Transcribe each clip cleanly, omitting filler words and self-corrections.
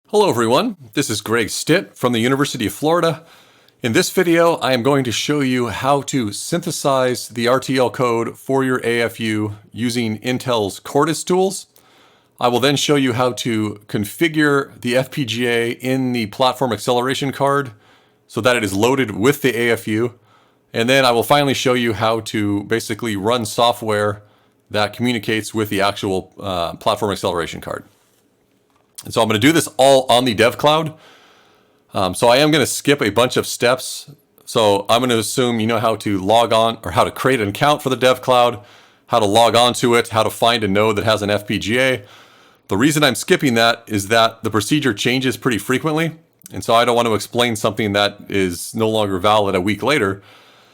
Hello everyone, this is Greg Stitt from the University of Florida. In this video, I am going to show you how to synthesize the RTL code for your AFU using Intel's Quartus tools. I will then show you how to configure the FPGA in the platform acceleration card so that it is loaded with the AFU. And then I will finally show you how to basically run software that communicates with the actual platform acceleration card. And so I'm going to do this all on the DevCloud. So I am going to skip a bunch of steps. So I'm going to assume you know how to log on or how to create an account for the DevCloud, how to log on to it, how to find a node that has an FPGA. The reason I'm skipping that is that the procedure changes pretty frequently. And so I don't want to explain something that is no longer valid a week later.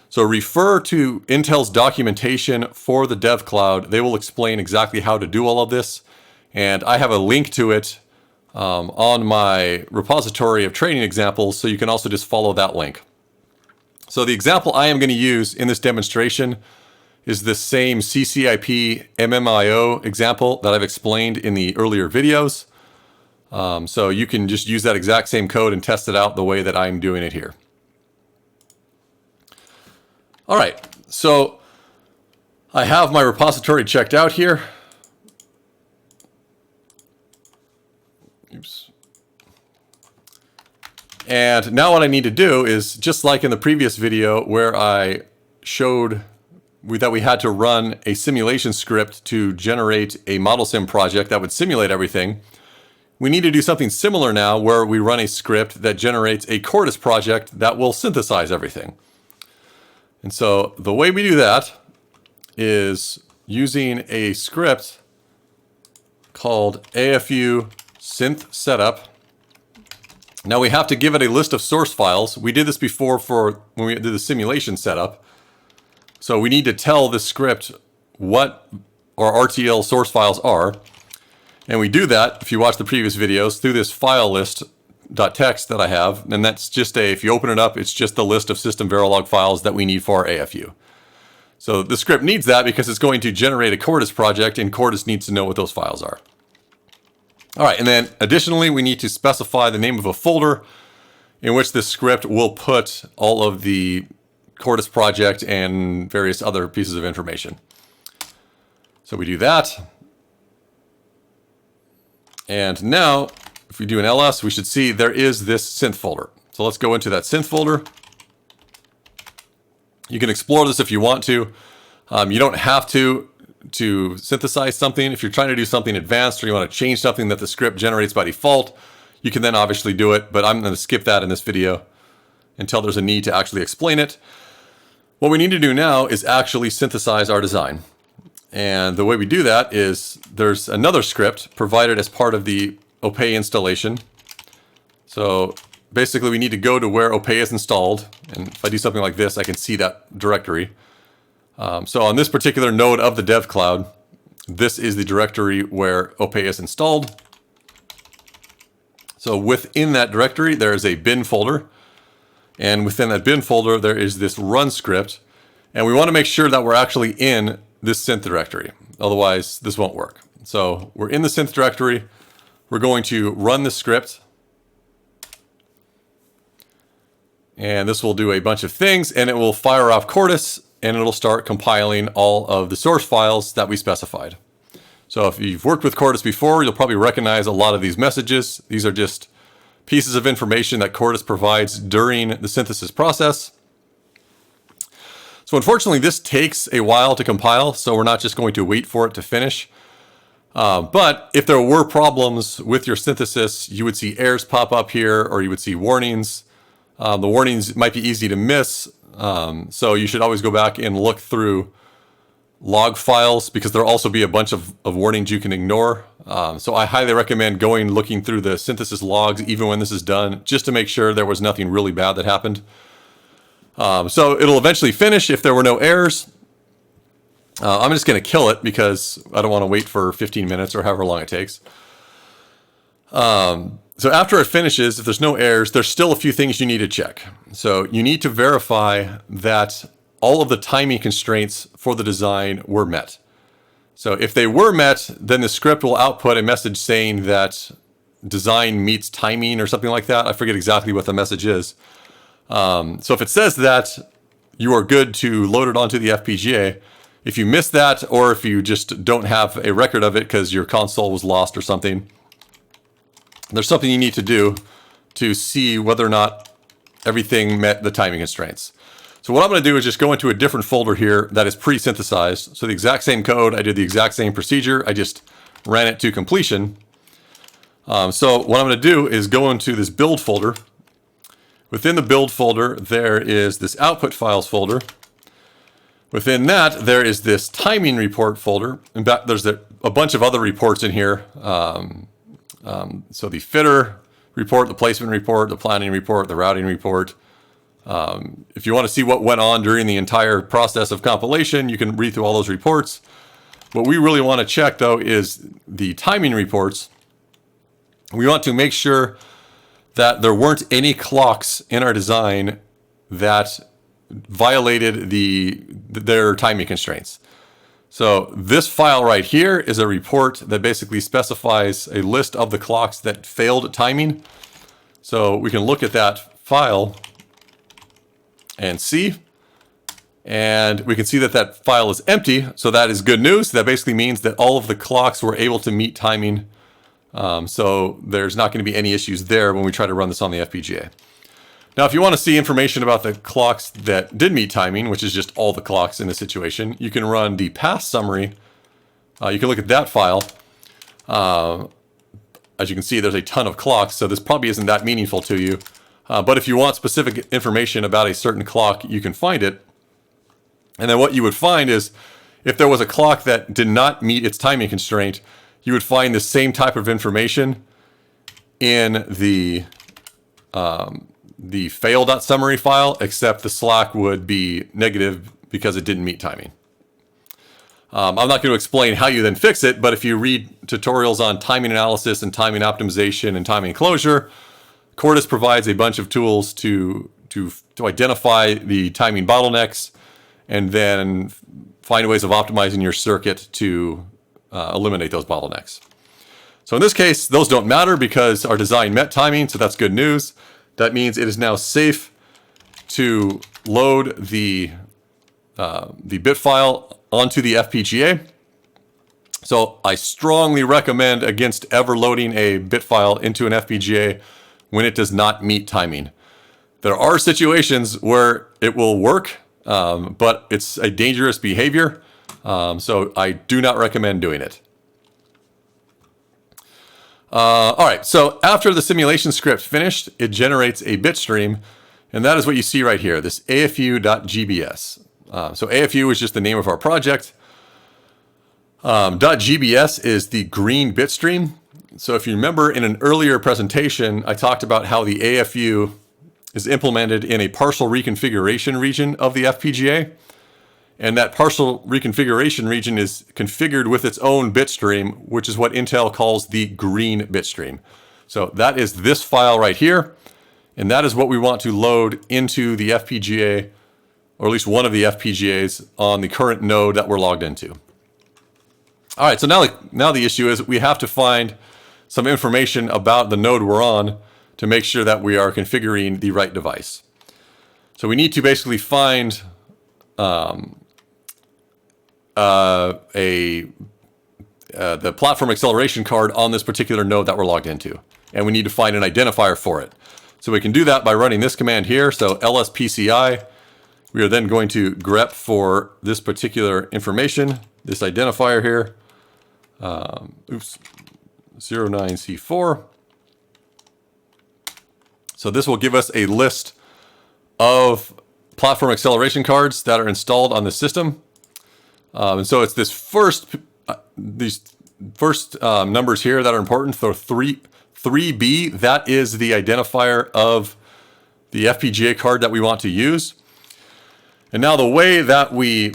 So refer to Intel's documentation for the DevCloud. They will explain exactly how to do all of this. And I have a link to it on my repository of training examples, so you can also just follow that link. So the example I am going to use in this demonstration is the same CCIP MMIO example that I've explained in the earlier videos. So you can just use that exact same code and test it out the way that I'm doing it here. All right, so I have my repository checked out here. Oops. And now what I need to do is, just like in the previous video where I showed that we had to run a simulation script to generate a model sim project that would simulate everything, we need to do something similar now where we run a script that generates a Quartus project that will synthesize everything. And so the way we do that is using a script called AFU synth setup. Now we have to give it a list of source files. We did this before for when we did the simulation setup. So we need to tell the script what our RTL source files are. And we do that, if you watch the previous videos, through this file list.txt that I have. And that's just if you open it up, it's just the list of system verilog files that we need for our AFU. So the script needs that because it's going to generate a Quartus project, and Quartus needs to know what those files are. All right, and then additionally, we need to specify the name of a folder in which this script will put all of the Quartus project and various other pieces of information. So we do that. And now, if we do an ls, we should see there is this synth folder. So let's go into that synth folder. You can explore this if you want to. You don't have to synthesize something. If you're trying to do something advanced or you want to change something that the script generates by default, you can then obviously do it, but I'm going to skip that in this video until there's a need to actually explain it. What we need to do now is actually synthesize our design. And the way we do that is there's another script provided as part of the OPE installation. So basically we need to go to where OPE is installed. And if I do something like this, I can see that directory. So on this particular node of the DevCloud, this is the directory where OPE is installed. So within that directory, there is a bin folder. And within that bin folder, there is this run script. And we want to make sure that we're actually in this synth directory. Otherwise, this won't work. So we're in the synth directory. We're going to run the script. And this will do a bunch of things, and it will fire off Quartus, and it'll start compiling all of the source files that we specified. So if you've worked with Quartus before, you'll probably recognize a lot of these messages. These are just pieces of information that Quartus provides during the synthesis process. So unfortunately, this takes a while to compile, so we're not just going to wait for it to finish. But if there were problems with your synthesis, you would see errors pop up here, or you would see warnings. The warnings might be easy to miss. So you should always go back and look through log files, because there'll also be a bunch of warnings you can ignore. So I highly recommend looking through the synthesis logs even when this is done, just to make sure there was nothing really bad that happened. So it'll eventually finish if there were no errors. I'm just going to kill it because I don't want to wait for 15 minutes or however long it takes. So after it finishes, if there's no errors, there's still a few things you need to check. So you need to verify that all of the timing constraints for the design were met. So if they were met, then the script will output a message saying that design meets timing or something like that. I forget exactly what the message is. So if it says that, you are good to load it onto the FPGA. If you miss that, or if you just don't have a record of it because your console was lost or something, there's something you need to do to see whether or not everything met the timing constraints. So what I'm going to do is just go into a different folder here that is pre-synthesized. So the exact same code, I did the exact same procedure, I just ran it to completion. So what I'm going to do is go into this build folder. Within the build folder, there is this output files folder. Within that, there is this timing report folder. In fact, there's a bunch of other reports in here. So the fitter report, the placement report, the planning report, the routing report. If you want to see what went on during the entire process of compilation, you can read through all those reports. What we really want to check, though, is the timing reports. We want to make sure that there weren't any clocks in our design that violated their timing constraints. So this file right here is a report that basically specifies a list of the clocks that failed timing. So we can look at that file and see, and we can see that that file is empty. So that is good news. That basically means that all of the clocks were able to meet timing. So there's not going to be any issues there when we try to run this on the FPGA. Now, if you want to see information about the clocks that did meet timing, which is just all the clocks in the situation, you can run the path summary. You can look at that file. As you can see, there's a ton of clocks, so this probably isn't that meaningful to you. But if you want specific information about a certain clock, you can find it. And then what you would find is, if there was a clock that did not meet its timing constraint, you would find the same type of information in the fail.summary file, except the slack would be negative because it didn't meet timing. I'm not going to explain how you then fix it, but if you read tutorials on timing analysis and timing optimization and timing closure, Quartus provides a bunch of tools to identify the timing bottlenecks and then find ways of optimizing your circuit to eliminate those bottlenecks. So in this case, those don't matter because our design met timing, so that's good news. That means it is now safe to load the bit file onto the FPGA. So I strongly recommend against ever loading a bit file into an FPGA when it does not meet timing. There are situations where it will work, but it's a dangerous behavior. So I do not recommend doing it. All right, so after the simulation script finished, it generates a bit stream, and that is what you see right here, this afu.gbs. So afu is just the name of our project. .gbs is the green bit stream. So if you remember in an earlier presentation, I talked about how the afu is implemented in a partial reconfiguration region of the FPGA. And that partial reconfiguration region is configured with its own bit stream, which is what Intel calls the green bit stream. So that is this file right here. And that is what we want to load into the FPGA, or at least one of the FPGAs on the current node that we're logged into. All right, so now the issue is we have to find some information about the node we're on to make sure that we are configuring the right device. So we need to basically find the platform acceleration card on this particular node that we're logged into. And we need to find an identifier for it. So we can do that by running this command here. So lspci, we are then going to grep for this particular information, this identifier here. 09C4. So this will give us a list of platform acceleration cards that are installed on the system. And so it's these first numbers here that are important. So 3B, that is the identifier of the FPGA card that we want to use. And now the way that we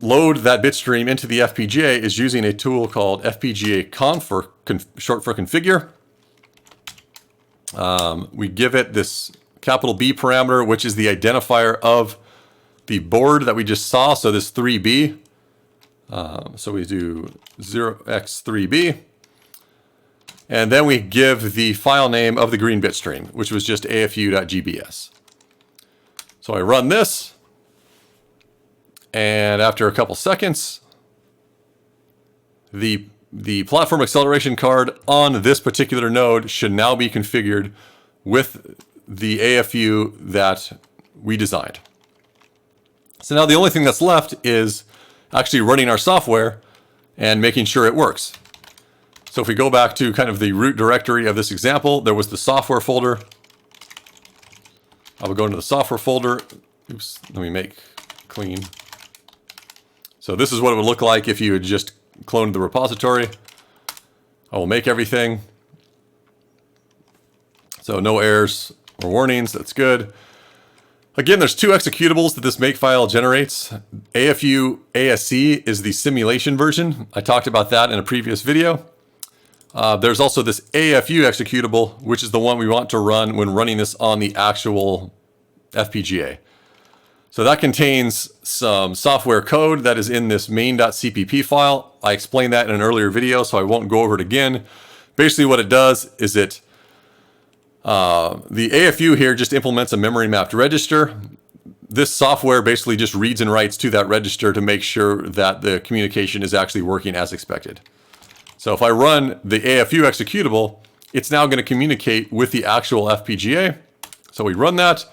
load that bit stream into the FPGA is using a tool called FPGA Conf, short for configure. We give it this capital B parameter, which is the identifier of the board that we just saw. So this 3B. So we do 0x3B. And then we give the file name of the green bit stream, which was just afu.gbs. So I run this, and after a couple seconds, the platform acceleration card on this particular node should now be configured with the AFU that we designed. So now the only thing that's left is actually running our software and making sure it works. So if we go back to kind of the root directory of this example, there was the software folder. I will go into the software folder. Oops, let me make clean. So this is what it would look like if you had just cloned the repository. I will make everything. So no errors or warnings, that's good. Again, there's two executables that this makefile generates. AFU ASC is the simulation version. I talked about that in a previous video. There's also this AFU executable, which is the one we want to run when running this on the actual FPGA. So that contains some software code that is in this main.cpp file. I explained that in an earlier video, so I won't go over it again. Basically what it does is the AFU here just implements a memory mapped register. This software basically just reads and writes to that register to make sure that the communication is actually working as expected. So if I run the AFU executable, it's now going to communicate with the actual FPGA. So we run that,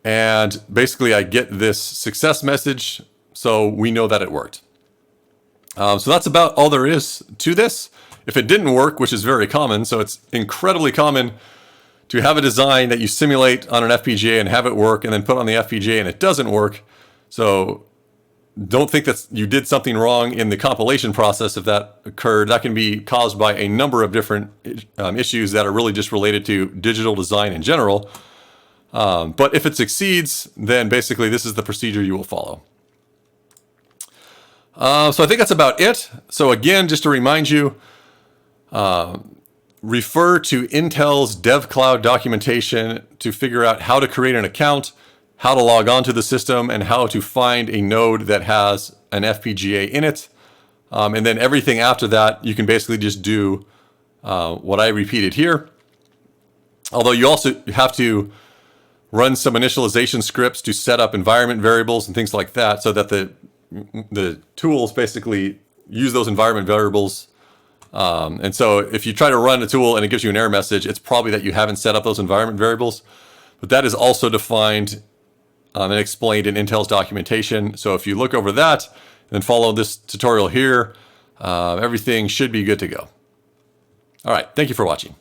and basically I get this success message, so we know that it worked. So that's about all there is to this. If it didn't work, which is very common, so it's incredibly common to have a design that you simulate on an FPGA and have it work, and then put on the FPGA and it doesn't work. So don't think that you did something wrong in the compilation process if that occurred. That can be caused by a number of different issues that are really just related to digital design in general. But if it succeeds, then basically this is the procedure you will follow. So I think that's about it. So again, just to remind you, refer to Intel's DevCloud documentation to figure out how to create an account, how to log on to the system, and how to find a node that has an FPGA in it. And then everything after that, you can basically just do what I repeated here. Although you also have to run some initialization scripts to set up environment variables and things like that, so that the tools basically use those environment variables. And so if you try to run a tool and it gives you an error message, it's probably that you haven't set up those environment variables. But that is also defined and explained in Intel's documentation. So if you look over that and follow this tutorial here, everything should be good to go. All right, thank you for watching.